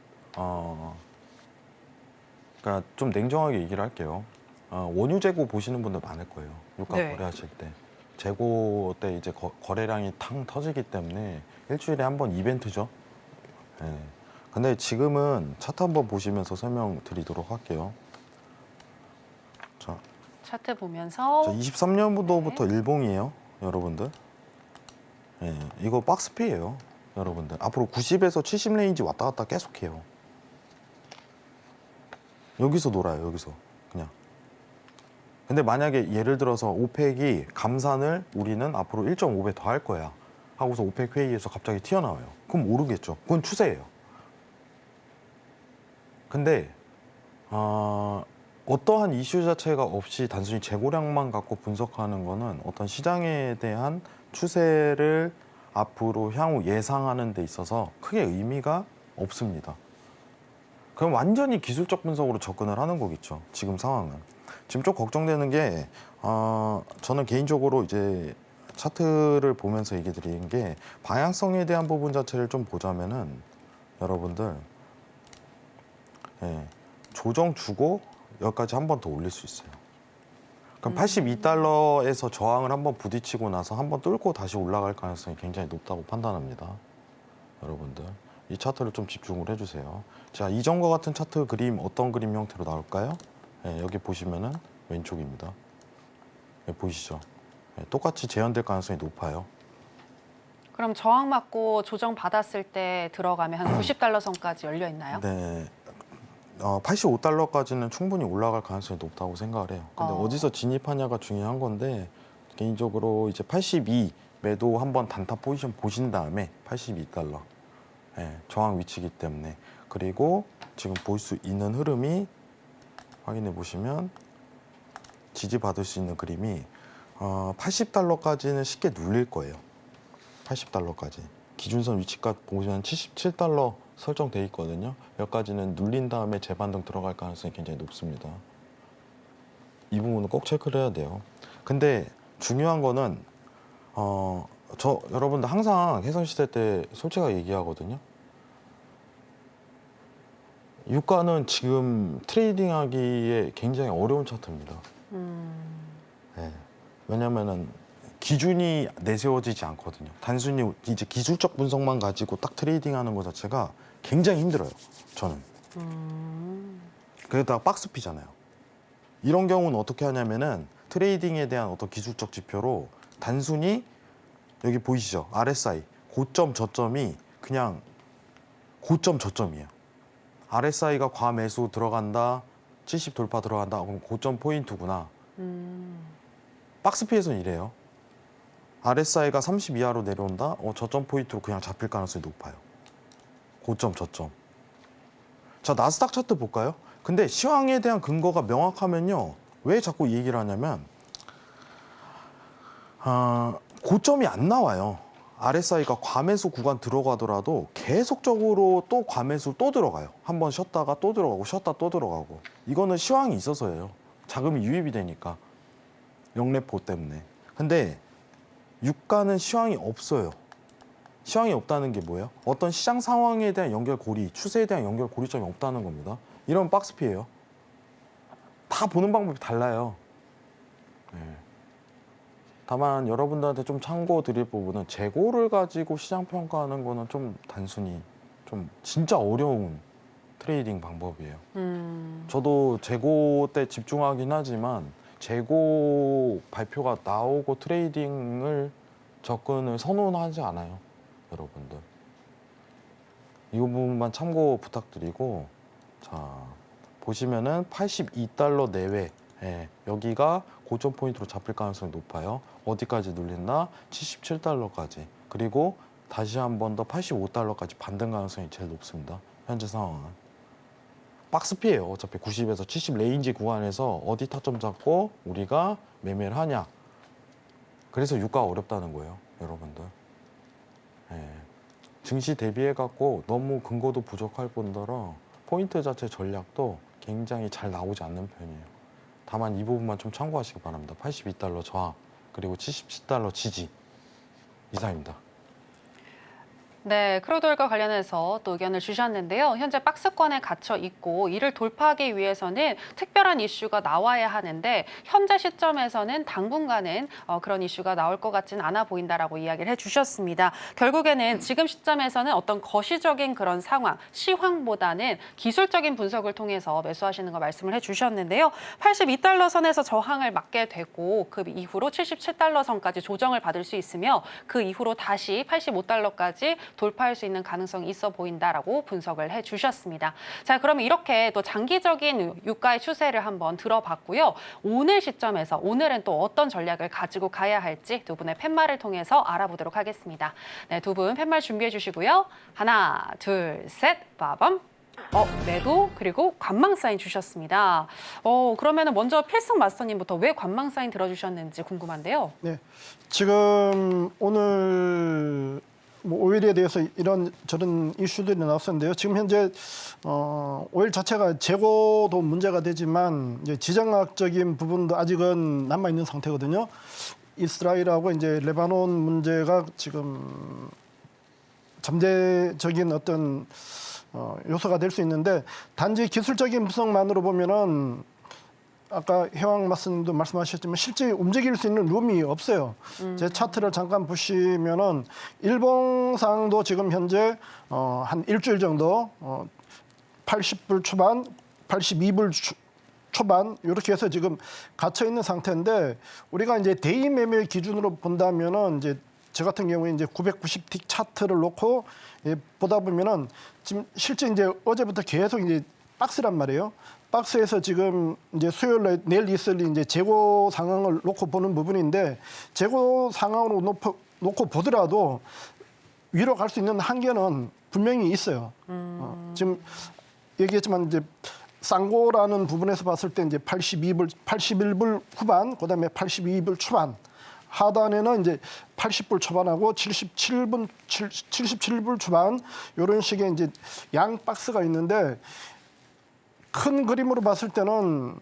그러니까 좀 냉정하게 얘기를 할게요. 원유 재고 보시는 분들 많을 거예요. 유가 네. 거래하실 때. 재고 때 이제 거래량이 탕 터지기 때문에 일주일에 한 번 이벤트죠. 네. 근데 지금은 차트 한번 보시면서 설명드리도록 할게요. 자, 차트 보면서 23년도부터 일봉이에요, 여러분들. 네, 이거 박스피예요, 여러분들. 앞으로 90에서 70 레인지 왔다 갔다 계속해요. 여기서 놀아요, 여기서 그냥. 근데 만약에 예를 들어서 오펙이 감산을 우리는 앞으로 1.5배 더 할 거야 하고서 오펙 회의에서 갑자기 튀어나와요. 그럼 오르겠죠. 그건 추세예요. 근데 어떠한 이슈 자체가 없이 단순히 재고량만 갖고 분석하는 거는 어떤 시장에 대한 추세를 앞으로 향후 예상하는 데 있어서 크게 의미가 없습니다. 그럼 완전히 기술적 분석으로 접근을 하는 거겠죠. 지금 상황은. 지금 좀 걱정되는 게 저는 개인적으로 이제 차트를 보면서 얘기 드리는 게 방향성에 대한 부분 자체를 좀 보자면은 여러분들 조정 주고 여기까지 한 번 더 올릴 수 있어요. 그럼 82달러에서 저항을 한번 부딪히고 나서 한번 뚫고 다시 올라갈 가능성이 굉장히 높다고 판단합니다. 여러분들 이 차트를 좀 집중을 해주세요. 자, 이전과 같은 차트 그림 어떤 그림 형태로 나올까요? 네, 여기 보시면은 왼쪽입니다. 네, 보이시죠? 네, 똑같이 재현될 가능성이 높아요. 그럼 저항 맞고 조정 받았을 때 들어가면 한 90달러 선까지 열려 있나요? 네. 85달러까지는 충분히 올라갈 가능성이 높다고 생각을 해요. 근데 어디서 진입하냐가 중요한 건데 개인적으로 이제 82 매도 한번 단타 포지션 보신 다음에 82달러 저항 위치이기 때문에 그리고 지금 볼 수 있는 흐름이 확인해 보시면 지지받을 수 있는 그림이 80달러까지는 쉽게 눌릴 거예요. 80달러까지. 기준선 위치까지 보시면 77달러 설정돼 있거든요. 여기까지는 눌린 다음에 재반등 들어갈 가능성이 굉장히 높습니다. 이 부분은 꼭 체크를 해야 돼요. 근데 중요한 거는 여러분들 항상 해선시대 때 솔직하게 얘기하거든요. 유가는 지금 트레이딩하기에 굉장히 어려운 차트입니다. 네. 왜냐면은 기준이 내세워지지 않거든요. 단순히 이제 기술적 분석만 가지고 딱 트레이딩하는 것 자체가 굉장히 힘들어요. 저는. 그러다가 박스피잖아요. 이런 경우는 어떻게 하냐면은 트레이딩에 대한 어떤 기술적 지표로 단순히 여기 보이시죠? RSI 고점 저점이 그냥 고점 저점이에요. RSI가 과매수 들어간다, 70 돌파 들어간다, 그럼 고점 포인트구나. 박스피에서는 이래요. RSI가 30 이하로 내려온다, 저점 포인트로 그냥 잡힐 가능성이 높아요. 고점 저점. 자, 나스닥 차트 볼까요? 근데 시황에 대한 근거가 명확하면요, 왜 자꾸 이 얘기를 하냐면 고점이 안 나와요. RSI가 과매수 구간 들어가더라도 계속적으로 또 과매수 또 들어가요. 한번 쉬었다가 또 들어가고 쉬었다 또 들어가고. 이거는 시황이 있어서예요. 자금이 유입이 되니까. 영래포 때문에. 근데 유가는 시황이 없어요. 시황이 없다는 게 뭐예요? 어떤 시장 상황에 대한 연결고리, 추세에 대한 연결고리점이 없다는 겁니다. 이런 박스피예요. 다 보는 방법이 달라요. 네. 다만 여러분들한테 좀 참고 드릴 부분은 재고를 가지고 시장 평가하는 거는 좀 단순히 좀 진짜 어려운 트레이딩 방법이에요. 저도 재고 때 집중하긴 하지만 재고 발표가 나오고 트레이딩을 접근을 선호하지 않아요. 여러분들. 이 부분만 참고 부탁드리고, 자, 보시면은 82달러 내외, 여기가 고점 포인트로 잡힐 가능성이 높아요. 어디까지 눌린다? 77달러까지. 그리고 다시 한 번 더 85달러까지 반등 가능성이 제일 높습니다. 현재 상황은. 박스피예요. 어차피 90에서 70 레인지 구간에서 어디 타점 잡고 우리가 매매를 하냐. 그래서 유가가 어렵다는 거예요. 여러분들. 증시 대비해갖고 너무 근거도 부족할 뿐더러 포인트 자체 전략도 굉장히 잘 나오지 않는 편이에요. 다만 이 부분만 좀 참고하시기 바랍니다. 82달러 저항, 그리고 77달러 지지 이상입니다. 네, 크루드오일과 관련해서 또 의견을 주셨는데요. 현재 박스권에 갇혀 있고 이를 돌파하기 위해서는 특별한 이슈가 나와야 하는데 현재 시점에서는 당분간은 그런 이슈가 나올 것 같지는 않아 보인다라고 이야기를 해주셨습니다. 결국에는 지금 시점에서는 어떤 거시적인 그런 상황, 시황보다는 기술적인 분석을 통해서 매수하시는 거 말씀을 해주셨는데요. 82달러 선에서 저항을 맞게 되고 그 이후로 77달러 선까지 조정을 받을 수 있으며 그 이후로 다시 85달러까지 돌파할 수 있는 가능성이 있어 보인다라고 분석을 해주셨습니다. 자, 그러면 이렇게 또 장기적인 유가의 추세를 한번 들어봤고요. 오늘 시점에서 오늘은 또 어떤 전략을 가지고 가야 할지 두 분의 팻말을 통해서 알아보도록 하겠습니다. 네, 두 분 팻말 준비해 주시고요. 하나, 둘, 셋, 빠밤. 매도 그리고 관망 사인 주셨습니다. 그러면은 먼저 필승 마스터님부터 왜 관망 사인 들어주셨는지 궁금한데요. 네, 지금 오늘 오일에 대해서 이런 저런 이슈들이 나왔었는데요. 지금 현재 오일 자체가 재고도 문제가 되지만 이제 지정학적인 부분도 아직은 남아 있는 상태거든요. 이스라엘하고 이제 레바논 문제가 지금 잠재적인 어떤 요소가 될 수 있는데 단지 기술적인 분석만으로 보면은 아까 해왕 마스님도 말씀하셨지만 실제 움직일 수 있는 룸이 없어요. 제 차트를 잠깐 보시면은 일봉상도 지금 현재 한 일주일 정도 80불 초반, 82불 초반 이렇게 해서 지금 갇혀 있는 상태인데 우리가 이제 데이 매매 기준으로 본다면은 이제 저 같은 경우에 이제 990틱 차트를 놓고 보다 보면은 지금 실제 이제 어제부터 계속 이제 박스란 말이에요. 박스에서 지금 이제 수요일 날 내일 있을 이제 재고 상황을 놓고 보는 부분인데 재고 상황으로 놓고 보더라도 위로 갈 수 있는 한계는 분명히 있어요. 지금 얘기했지만 이제 쌍고라는 부분에서 봤을 때 이제 81불 후반, 그다음에 82불 초반. 하단에는 이제 80불 초반하고 77불 초반 이런 식의 이제 양 박스가 있는데 큰 그림으로 봤을 때는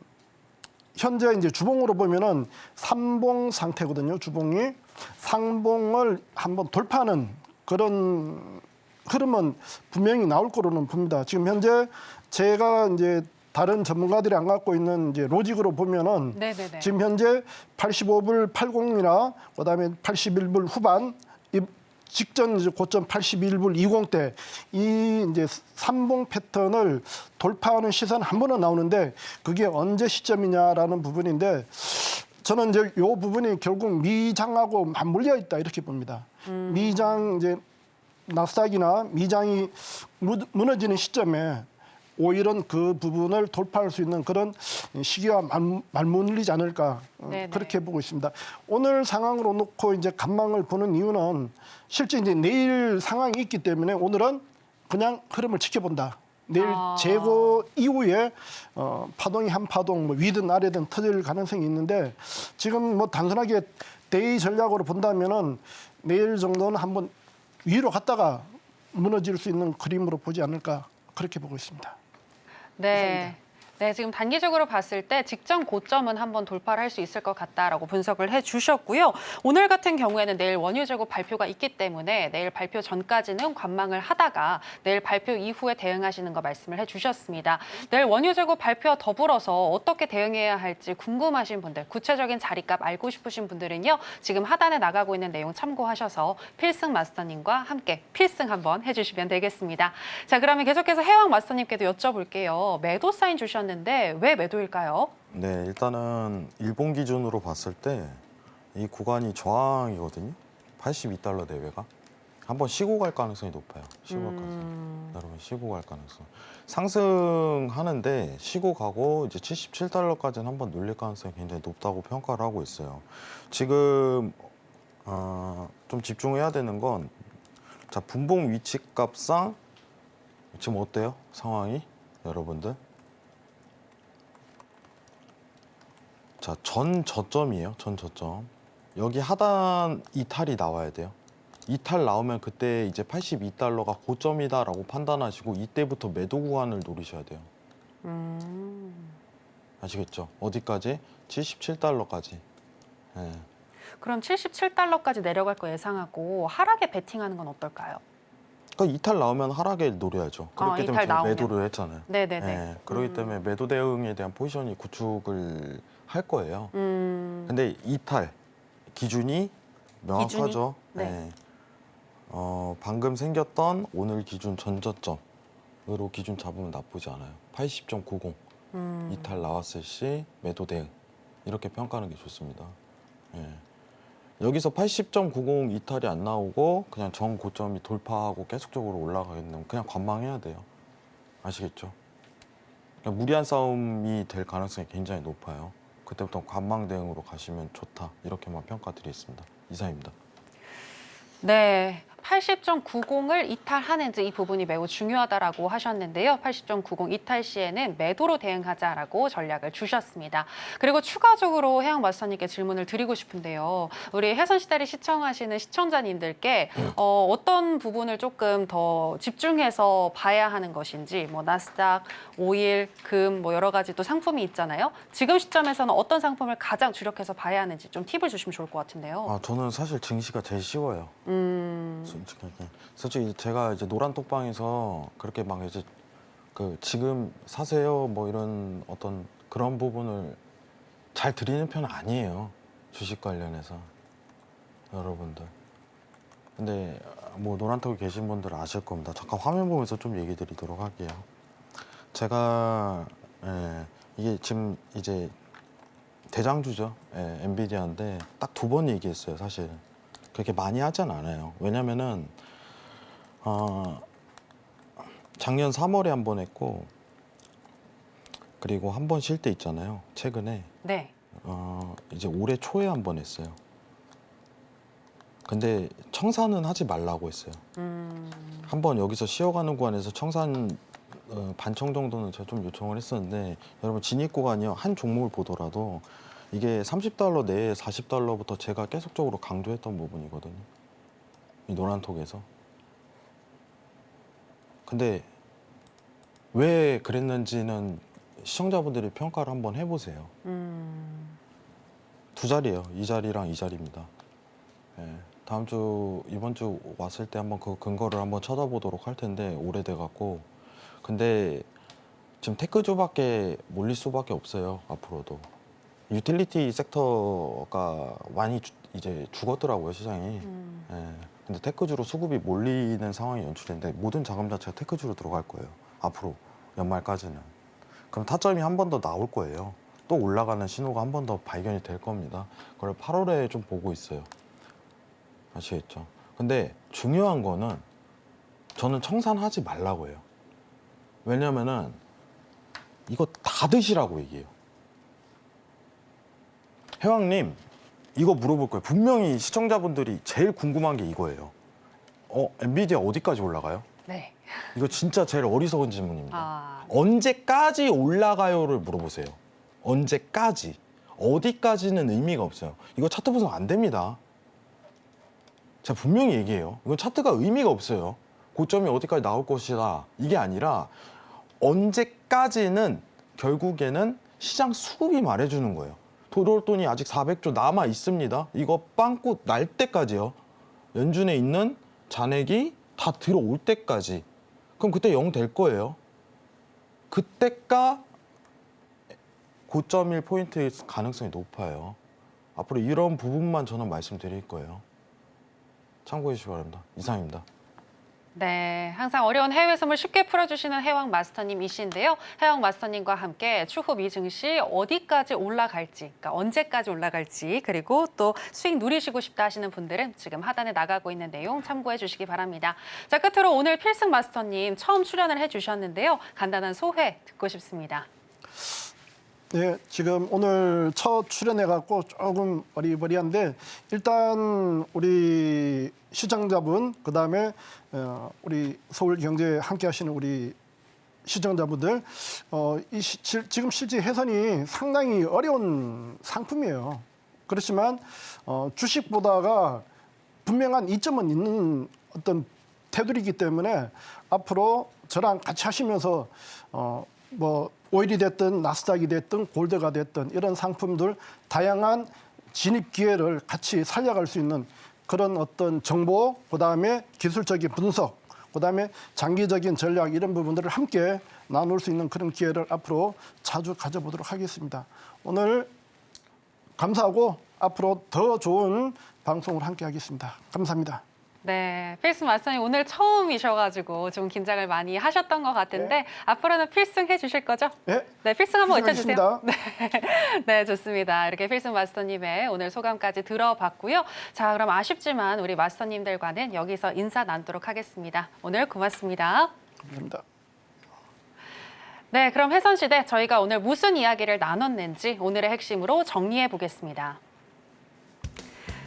현재 이제 주봉으로 보면은 삼봉 상태거든요. 주봉이 상봉을 한번 돌파하는 그런 흐름은 분명히 나올 거로는 봅니다. 지금 현재 제가 이제 다른 전문가들이 안 갖고 있는 이제 로직으로 보면은 네네네. 지금 현재 85불 80이나 그다음에 81불 후반 이 직전 이제 고점 81불 20대 이 이제 삼봉 패턴을 돌파하는 시선 한 번은 나오는데 그게 언제 시점이냐라는 부분인데 저는 이제 이 부분이 결국 미장하고 맞물려 있다 이렇게 봅니다. 미장 이제 나스닥이나 미장이 무너지는 시점에 오히려 그 부분을 돌파할 수 있는 그런 시기와 맞물리지 않을까 그렇게 보고 있습니다. 오늘 상황으로 놓고 이제 간망을 보는 이유는 실제 이제 내일 상황이 있기 때문에 오늘은 그냥 흐름을 지켜본다. 내일 재고 이후에 파동이 한 파동 뭐 위든 아래든 터질 가능성이 있는데 지금 뭐 단순하게 데이 전략으로 본다면은 내일 정도는 한번 위로 갔다가 무너질 수 있는 그림으로 보지 않을까 그렇게 보고 있습니다. 네. 네, 지금 단기적으로 봤을 때 직전 고점은 한번 돌파를 할 수 있을 것 같다라고 분석을 해주셨고요. 오늘 같은 경우에는 내일 원유 재고 발표가 있기 때문에 내일 발표 전까지는 관망을 하다가 내일 발표 이후에 대응하시는 거 말씀을 해주셨습니다. 내일 원유 재고 발표와 더불어서 어떻게 대응해야 할지 궁금하신 분들, 구체적인 자리값 알고 싶으신 분들은요. 지금 하단에 나가고 있는 내용 참고하셔서 필승 마스터님과 함께 필승 한번 해주시면 되겠습니다. 자, 그러면 계속해서 해왕 마스터님께도 여쭤볼게요. 매도 사인 주셨는데 왜 매도일까요? 네, 일단은 일본 기준으로 봤을 때 이 구간이 저항이거든요. 82달러 내외가. 한번 쉬고 갈 가능성이 높아요. 쉬고 갈 가능성. 여러분 쉬고 갈 가능성. 상승하는데 쉬고 가고 이제 77달러까지는 한번 눌릴 가능성이 굉장히 높다고 평가를 하고 있어요. 지금 좀 집중해야 되는 건 자, 분봉 위치 값상 지금 어때요? 상황이 여러분들? 자, 전 저점이에요. 전 저점. 여기 하단 이탈이 나와야 돼요. 이탈 나오면 그때 이제 82달러가 고점이다라고 판단하시고 이때부터 매도 구간을 노리셔야 돼요. 아시겠죠? 어디까지? 77달러까지. 네. 그럼 77달러까지 내려갈 거 예상하고 하락에 베팅하는 건 어떨까요? 그러니까 이탈 나오면 하락에 노려야죠. 그렇기 때문에 이탈 제가 나오면. 매도를 했잖아요. 네네네. 네, 그렇기 때문에 매도 대응에 대한 포지션이 구축을 할 거예요. 근데 이탈 기준이 명확하죠. 네. 네. 방금 생겼던 오늘 기준 전저점으로 기준 잡으면 나쁘지 않아요. 80.90 이탈 나왔을 시 매도 대응 이렇게 평가하는 게 좋습니다. 네. 여기서 80.90 이탈이 안 나오고 그냥 전 고점이 돌파하고 계속적으로 올라가겠는 그냥 관망해야 돼요. 아시겠죠? 그냥 무리한 싸움이 될 가능성이 굉장히 높아요. 그때부터 관망 대응으로 가시면 좋다 이렇게만 평가드리겠습니다. 이상입니다. 네, 80.90을 이탈하는지 이 부분이 매우 중요하다라고 하셨는데요. 80.90 이탈 시에는 매도로 대응하자라고 전략을 주셨습니다. 그리고 추가적으로 해양 마스터님께 질문을 드리고 싶은데요. 우리 해선시대를 시청하시는 시청자님들께 어떤 부분을 조금 더 집중해서 봐야 하는 것인지 뭐 나스닥, 오일, 금 뭐 여러 가지 또 상품이 있잖아요. 지금 시점에서는 어떤 상품을 가장 주력해서 봐야 하는지 좀 팁을 주시면 좋을 것 같은데요. 저는 사실 증시가 제일 쉬워요. 솔직히 제가 이제 노란 톡방에서 그렇게 막 이제 그 지금 사세요 뭐 이런 어떤 그런 부분을 잘 드리는 편은 아니에요. 주식 관련해서 여러분들. 근데 뭐 노란톡에 계신 분들 아실 겁니다. 잠깐 화면 보면서 좀 얘기 드리도록 할게요. 제가 이게 지금 이제 대장주죠. 엔비디아인데 딱 2번 얘기했어요. 사실 그렇게 많이 하진 않아요. 왜냐면은 작년 3월에 한 번 했고 그리고 한 번 쉴 때 있잖아요. 최근에 네. 이제 올해 초에 한 번 했어요. 근데 청산은 하지 말라고 했어요. 한 번 여기서 쉬어가는 구간에서 청산 반청 정도는 제가 좀 요청을 했었는데 여러분 진입 구간이요. 한 종목을 보더라도 이게 $30 내에 $40부터 제가 계속적으로 강조했던 부분이거든요. 이 노란톡에서. 근데 왜 그랬는지는 시청자분들이 평가를 한번 해보세요. 2자리예요. 이 자리랑 이 자리입니다. 다음 주, 이번 주 왔을 때 한번 그 근거를 한번 찾아보도록 할 텐데 오래돼 갖고. 근데 지금 테크주밖에 몰릴 수밖에 없어요. 앞으로도. 유틸리티 섹터가 많이 이제 죽었더라고요, 시장이. 근데 테크주로 수급이 몰리는 상황이 연출인데 모든 자금 자체가 테크주로 들어갈 거예요. 앞으로 연말까지는. 그럼 타점이 한 번 더 나올 거예요. 또 올라가는 신호가 한 번 더 발견이 될 겁니다. 그걸 8월에 좀 보고 있어요. 아시겠죠? 근데 중요한 거는 저는 청산하지 말라고 해요. 왜냐면은 이거 다 드시라고 얘기해요. 회왕님, 이거 물어볼 거예요. 분명히 시청자분들이 제일 궁금한 게 이거예요. 엔비디아 어디까지 올라가요? 네. 이거 진짜 제일 어리석은 질문입니다. 네. 언제까지 올라가요를 물어보세요. 언제까지? 어디까지는 의미가 없어요. 이거 차트 분석 안 됩니다. 제가 분명히 얘기해요. 이건 차트가 의미가 없어요. 고점이 어디까지 나올 것이다. 이게 아니라 언제까지는 결국에는 시장 수급이 말해주는 거예요. 들어올 돈이 아직 400조 남아 있습니다. 이거 빵꾸 날 때까지요. 연준에 있는 잔액이 다 들어올 때까지. 그럼 그때 0 될 거예요. 그때가 고점 1포인트의 가능성이 높아요. 앞으로 이런 부분만 저는 말씀드릴 거예요. 참고해 주시기 바랍니다. 이상입니다. 네, 항상 어려운 해외 선물 쉽게 풀어주시는 해왕 마스터님이신데요. 해왕 마스터님과 함께 추후 미 증시 어디까지 올라갈지, 그러니까 언제까지 올라갈지, 그리고 또 수익 누리시고 싶다 하시는 분들은 지금 하단에 나가고 있는 내용 참고해 주시기 바랍니다. 자, 끝으로 오늘 필승 마스터님 처음 출연을 해주셨는데요. 간단한 소회 듣고 싶습니다. 네, 지금 오늘 첫 출연해갖고 조금 어리버리한데 일단 우리 시청자분, 그다음에 우리 서울경제 함께하시는 우리 시청자분들, 지금 실제 해선이 상당히 어려운 상품이에요. 그렇지만 주식보다가 분명한 이점은 있는 어떤 테두리이기 때문에 앞으로 저랑 같이 하시면서 뭐 오일이 됐든 나스닥이 됐든 골드가 됐든 이런 상품들 다양한 진입 기회를 같이 살려갈 수 있는 그런 어떤 정보, 그다음에 기술적인 분석, 그다음에 장기적인 전략 이런 부분들을 함께 나눌 수 있는 그런 기회를 앞으로 자주 가져보도록 하겠습니다. 오늘 감사하고 앞으로 더 좋은 방송을 함께 하겠습니다. 감사합니다. 네, 필승 마스터님 오늘 처음이셔가지고 좀 긴장을 많이 하셨던 것 같은데 네. 앞으로는 필승 해주실 거죠? 네, 네, 필승 한번 외쳐주세요. 필승하겠습니다. 네, 좋습니다. 이렇게 필승 마스터님의 오늘 소감까지 들어봤고요. 자, 그럼 아쉽지만 우리 마스터님들과는 여기서 인사 나누도록 하겠습니다. 오늘 고맙습니다. 감사합니다. 네, 그럼 해선시대 저희가 오늘 무슨 이야기를 나눴는지 오늘의 핵심으로 정리해 보겠습니다.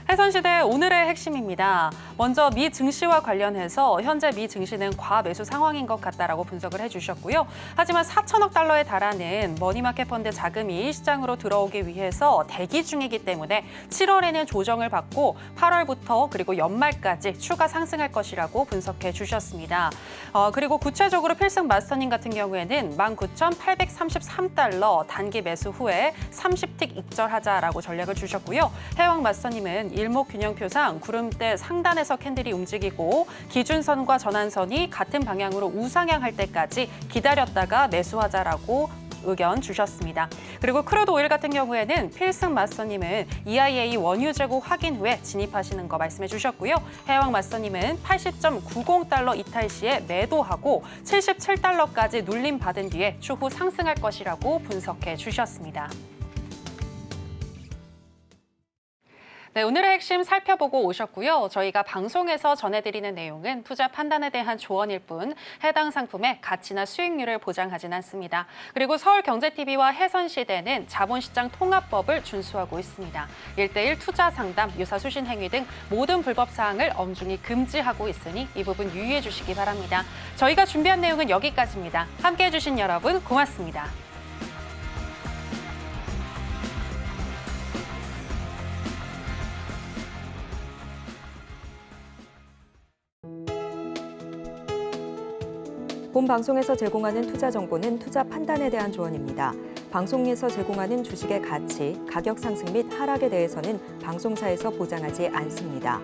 해선시대 오늘의 핵심입니다. 먼저 미 증시와 관련해서 현재 미 증시는 과매수 상황인 것 같다라고 분석을 해주셨고요. 하지만 4천억 달러에 달하는 머니마켓 펀드 자금이 시장으로 들어오기 위해서 대기 중이기 때문에 7월에는 조정을 받고 8월부터 그리고 연말까지 추가 상승할 것이라고 분석해 주셨습니다. 그리고 구체적으로 필승 마스터님 같은 경우에는 19,833달러 단기 매수 후에 30틱 익절하자라고 전략을 주셨고요. 해왕 마스터님은 일목균형표상 구름대 상단에서 캔들이 움직이고 기준선과 전환선이 같은 방향으로 우상향할 때까지 기다렸다가 매수하자라고 의견 주셨습니다. 그리고 크루드 오일 같은 경우에는 필승 마스터님은 EIA 원유 재고 확인 후에 진입하시는 거 말씀해 주셨고요. 해왕 마스터님은 80.90달러 이탈 시에 매도하고 77달러까지 눌림 받은 뒤에 추후 상승할 것이라고 분석해 주셨습니다. 네, 오늘의 핵심 살펴보고 오셨고요. 저희가 방송에서 전해드리는 내용은 투자 판단에 대한 조언일 뿐 해당 상품의 가치나 수익률을 보장하진 않습니다. 그리고 서울경제TV와 해선시대는 자본시장 통합법을 준수하고 있습니다. 1:1 투자 상담, 유사수신 행위 등 모든 불법 사항을 엄중히 금지하고 있으니 이 부분 유의해 주시기 바랍니다. 저희가 준비한 내용은 여기까지입니다. 함께해 주신 여러분 고맙습니다. 본 방송에서 제공하는 투자 정보는 투자 판단에 대한 조언입니다. 방송에서 제공하는 주식의 가치, 가격 상승 및 하락에 대해서는 방송사에서 보장하지 않습니다.